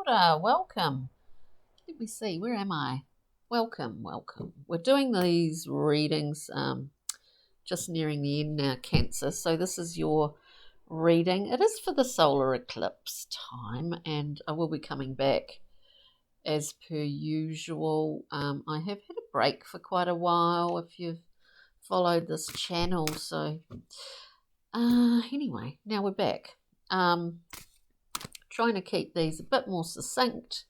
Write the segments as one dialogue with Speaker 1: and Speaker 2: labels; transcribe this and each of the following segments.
Speaker 1: order. Welcome. Let me see, where am I? Welcome. We're doing these readings just nearing the end now, Cancer. So this is your reading. It is for the solar eclipse time, and I will be coming back as per usual. I have had a break for quite a while if you've followed this channel. So anyway, now we're back. Trying to keep these a bit more succinct,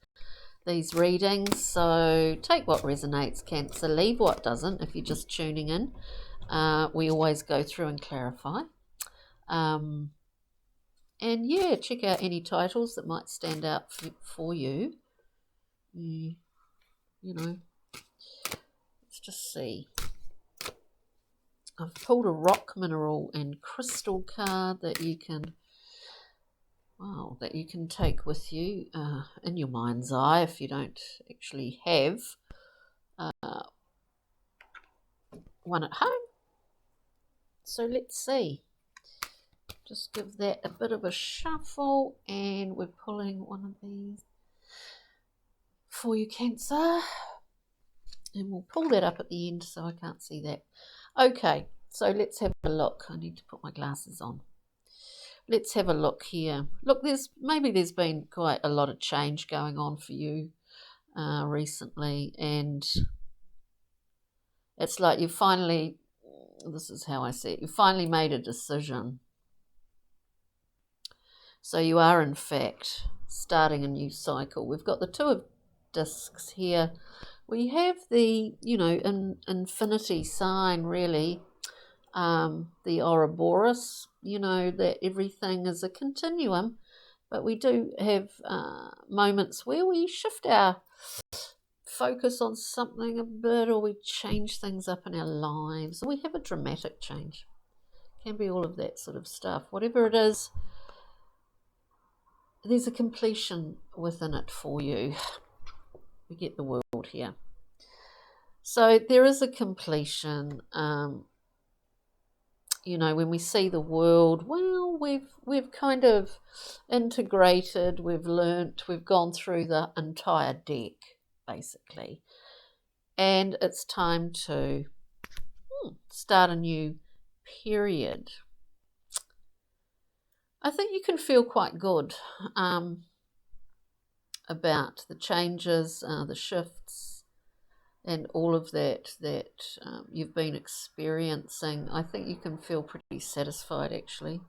Speaker 1: these readings. So take what resonates, Cancer. Leave what doesn't if you're just tuning in. We always go through and clarify. And yeah, check out any titles that might stand out for you. You know, let's just see. I've pulled a rock, mineral and crystal card that you can take with you in your mind's eye if you don't actually have one at home. So let's see. Just give that a bit of a shuffle, and we're pulling one of these for you, Cancer. And we'll pull that up at the end so I can't see that. Okay, so let's have a look. I need to put my glasses on. Let's have a look here. Look, there's been quite a lot of change going on for you recently, and it's like this is how I see it, you finally made a decision. So you are in fact starting a new cycle. We've got the Two of Discs here. We have the, infinity sign, really, the Ouroboros, that everything is a continuum, but we do have moments where we shift our focus on something a bit, or we change things up in our lives, or we have a dramatic change. Can be all of that sort of stuff. Whatever it is, there's a completion within it for you. We get the world here. So there is a completion. When we see the world, well, we've kind of integrated, we've learnt, we've gone through the entire deck, basically. And it's time to start a new period. I think you can feel quite good about the changes, the shifts, and all of that you've been experiencing. I think you can feel pretty satisfied, actually.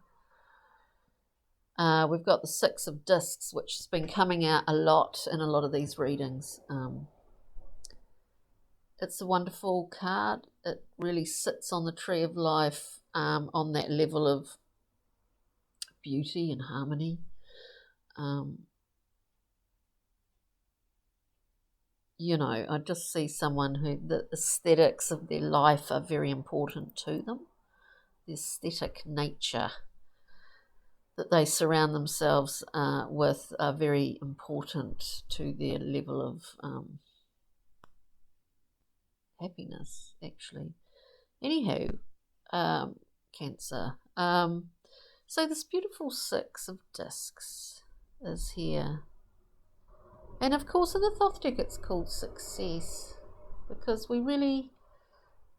Speaker 1: We've got the Six of Discs, which has been coming out a lot in a lot of these readings. It's a wonderful card. It really sits on the tree of life on that level of beauty and harmony. I just see someone who the aesthetics of their life are very important to them. The aesthetic nature that they surround themselves with are very important to their level of happiness, actually. Anyhow, Cancer. So this beautiful Six of Discs is here. And of course in the Thoth deck it's called Success, because we really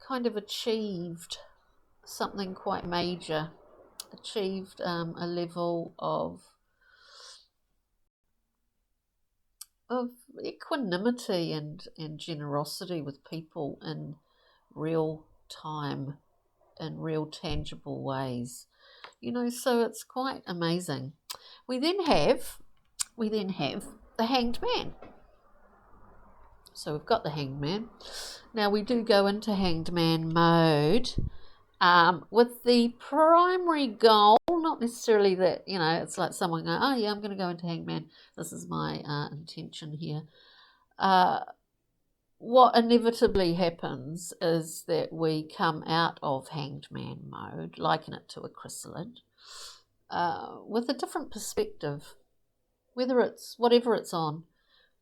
Speaker 1: kind of achieved something quite major, achieved a level of equanimity and generosity with people in real time, in real tangible ways. So it's quite amazing. We then have the Hanged Man. So we've got the Hanged Man. Now we do go into Hanged Man mode with the primary goal, not necessarily that, it's like someone going, oh yeah, I'm going to go into Hanged Man. This is my intention here. What inevitably happens is that we come out of Hanged Man mode, liken it to a chrysalid, with a different perspective. Whatever it's on,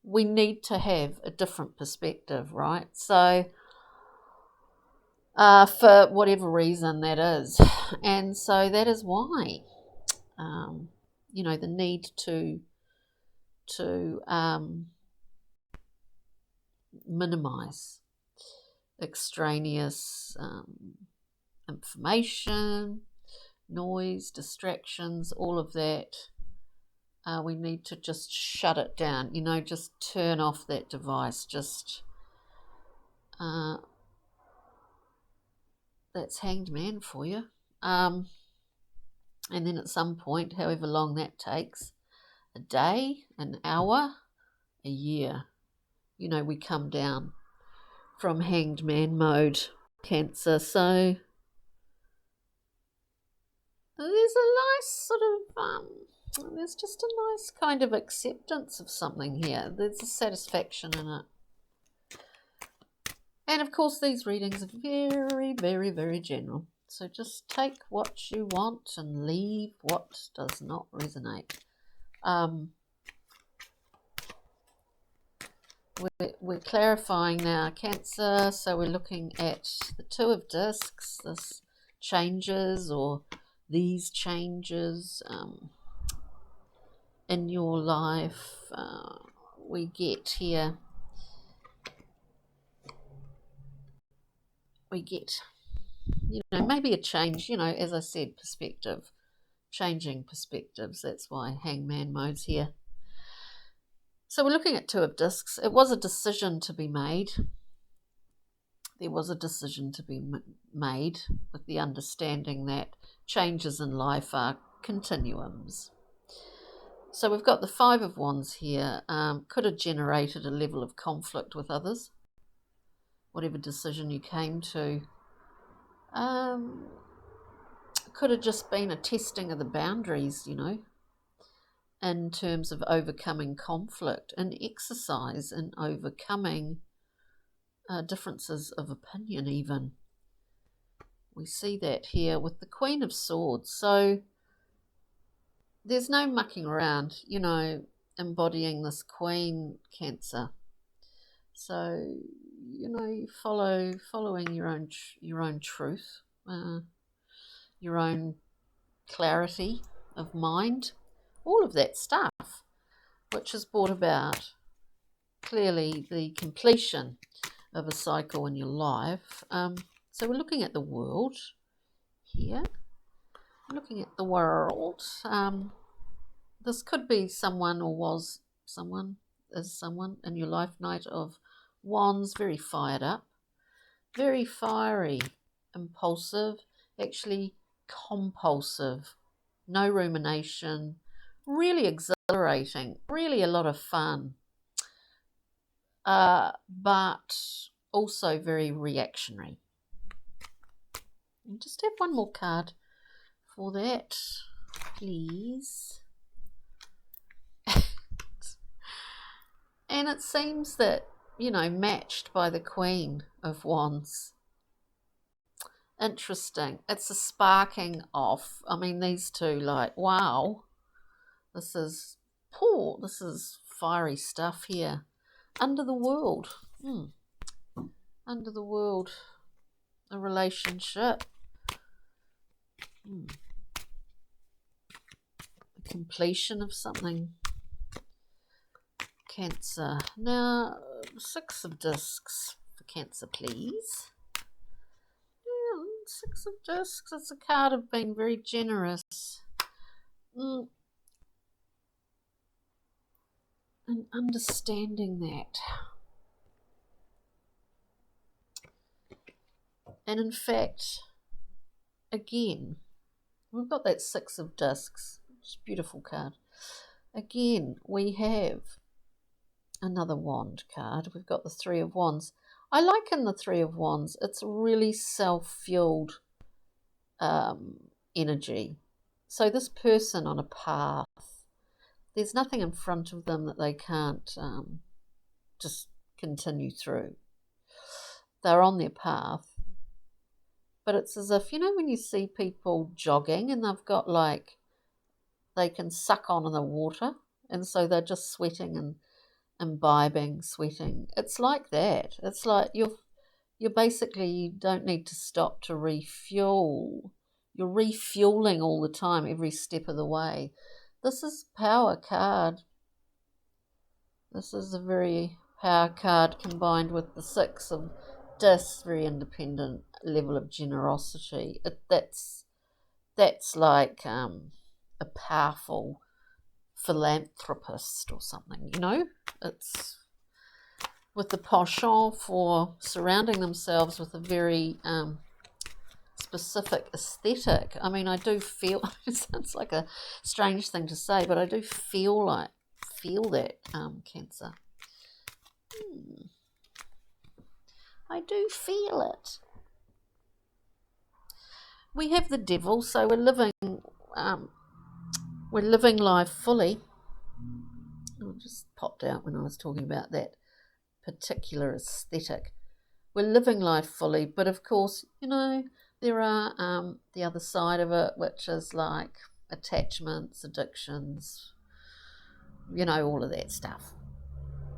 Speaker 1: we need to have a different perspective, right? So for whatever reason that is. And so that is why, the need to minimize extraneous information, noise, distractions, all of that. We need to just shut it down, just turn off that device. Just that's Hanged Man for you. And then at some point, however long that takes, a day, an hour, a year, we come down from Hanged Man mode, Cancer. So there's a nice sort of, there's just a nice kind of acceptance of something here. There's a satisfaction in it. And of course, these readings are very, very, very general. So just take what you want and leave what does not resonate. We're clarifying now, Cancer. So we're looking at the Two of Discs, this changes or these changes in your life. We get here, maybe a change, as I said, perspective, changing perspectives. That's why Hangman mode's here. So we're looking at Two of Discs. It was a decision to be made. There was a decision to be made with the understanding that changes in life are continuums. So we've got the Five of Wands here. Could have generated a level of conflict with others, whatever decision you came to. Could have just been a testing of the boundaries, in terms of overcoming conflict, an exercise in overcoming differences of opinion even. We see that here with the Queen of Swords. So there's no mucking around, embodying this Queen, Cancer. So, following your own truth, your own clarity of mind, all of that stuff, which has brought about clearly the completion of a cycle in your life. So we're looking at the world here. Looking at the world. This could be someone or was someone, is someone in your life. Knight of Wands, very fired up, very fiery, impulsive, actually compulsive, no rumination, really exhilarating, really a lot of fun, but also very reactionary. And just have one more card for that, please. And it seems that, matched by the Queen of Wands. Interesting. It's a sparking off. I mean, these two, wow, this is fiery stuff here. Under the world. Under the world, a relationship. The completion of something. Cancer. Now, Six of Discs for Cancer, please. Yeah, Six of Discs. It's a card of being very generous. And understanding that. And in fact, again, we've got that Six of Discs. It's a beautiful card. Again, we have another wand card. We've got the Three of Wands. I liken the Three of Wands. It's really self-fueled energy. So this person on a path, there's nothing in front of them that they can't just continue through. They're on their path. But it's as if, when you see people jogging and they've got they can suck on the water, and so they're just sweating and imbibing, sweating. It's like that. It's like you're basically, you don't need to stop to refuel. You're refueling all the time, every step of the way. This is power card. This is a very power card combined with the Six of Discs, very independent level of generosity. That's like a powerful philanthropist or something, you know? It's with the penchant for surrounding themselves with a very specific aesthetic. I mean, I do feel, it sounds like a strange thing to say, but I do feel that, Cancer. I do feel it. We have the Devil, so we're living life fully. Oh, it just popped out when I was talking about that particular aesthetic. We're living life fully, but of course, you know, there are the other side of it, which is like attachments, addictions, you know, all of that stuff.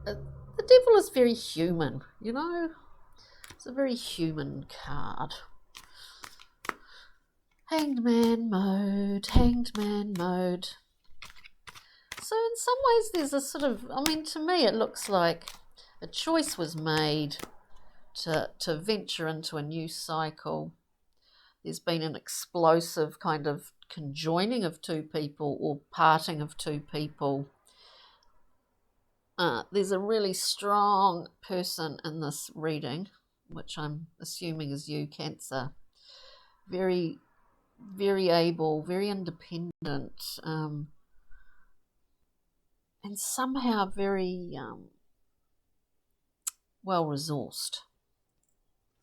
Speaker 1: The Devil is very human, you know. It's a very human card. Hanged man mode. So in some ways there's a sort of, I mean, to me it looks like a choice was made to venture into a new cycle. There's been an explosive kind of conjoining of two people or parting of two people. There's a really strong person in this reading, which I'm assuming is you, Cancer. Very, very able, very independent, and somehow very well resourced.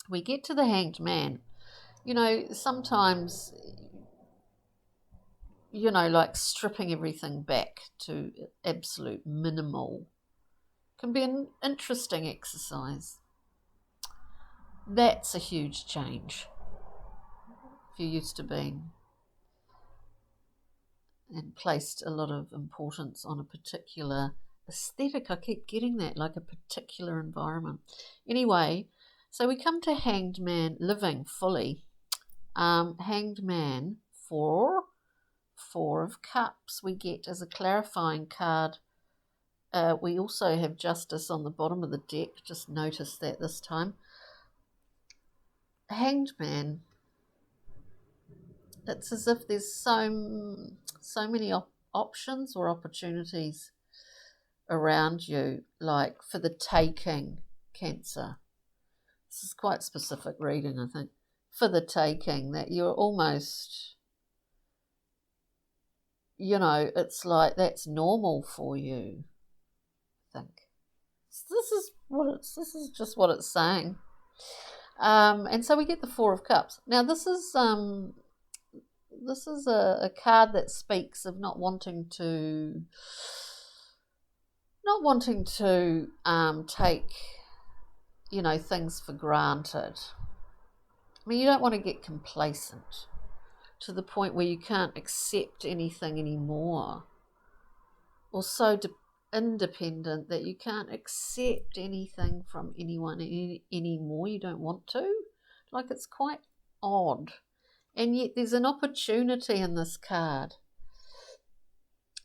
Speaker 1: We get to the Hanged Man. You know, sometimes, you know, like stripping everything back to absolute minimal can be an interesting exercise. That's a huge change. If you're used to being and placed a lot of importance on a particular aesthetic, I keep getting that, like a particular environment. Anyway, so we come to Hanged Man, living fully. Hanged Man, four of Cups we get as a clarifying card. We also have Justice on the bottom of the deck, just notice that this time. Hanged Man, it's as if there's so many options or opportunities around you, like for the taking, Cancer. This is quite specific reading, I think. For the taking, that you're almost, you know, it's like that's normal for you, I think. This is just what it's saying. And so we get the Four of Cups. Now this is a card that speaks of not wanting to take, you know, things for granted. I mean, you don't want to get complacent to the point where you can't accept anything anymore, or so independent that you can't accept anything from anyone anymore. You don't want to. Like, it's quite odd. And yet there's an opportunity in this card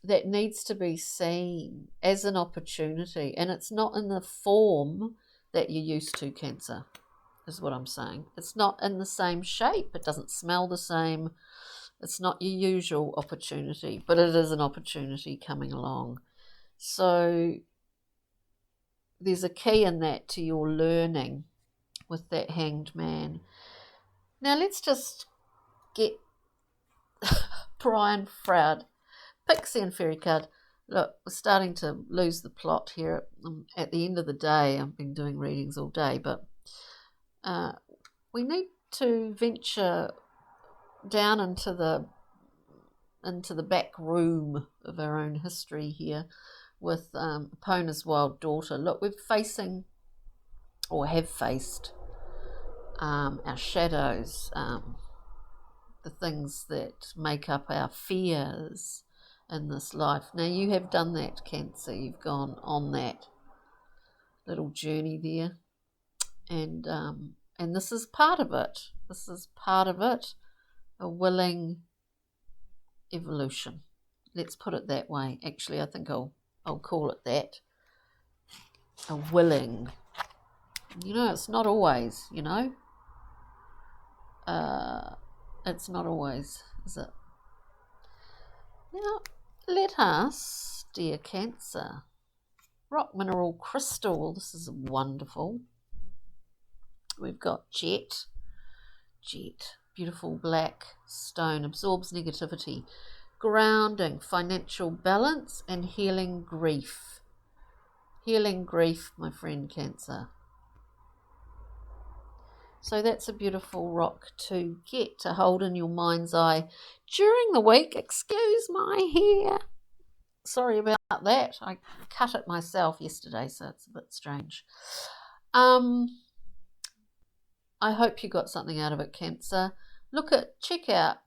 Speaker 1: that needs to be seen as an opportunity, and it's not in the form that you're used to, Cancer, is what I'm saying. It's not in the same shape. It doesn't smell the same. It's not your usual opportunity, but it is an opportunity coming along. So there's a key in that to your learning with that Hanged Man. Now let's just get Brian Froud, Pixie and Fairy card. Look, we're starting to lose the plot here. At the end of the day, I've been doing readings all day, but we need to venture down into the back room of our own history here with Epona's Wild Daughter. Look, we're facing, or have faced, our shadows, the things that make up our fears in this life. Now, you have done that, Cancer. You've gone on that little journey there, and this is part of it. This is part of it, a willing evolution. Let's put it that way. Actually, I think I'll call it that. a willing. It's not always, it's not always, is it? Now, let us, dear Cancer, rock mineral crystal. This is wonderful. We've got jet, beautiful black stone, absorbs negativity, grounding, financial balance, and healing grief. Healing grief, my friend Cancer. So that's a beautiful rock to get to hold in your mind's eye during the week. Excuse my hair. Sorry about that. I cut it myself yesterday, so it's a bit strange. I hope you got something out of it, Cancer. Check out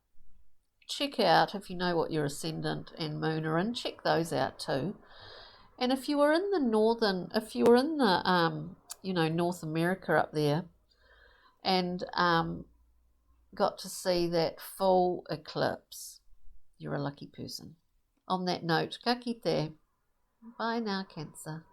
Speaker 1: if you know what your ascendant and moon are in. Check those out too. And if you were in the North America up there, and got to see that full eclipse, you're a lucky person. On that note, ka kite. Bye now, Cancer.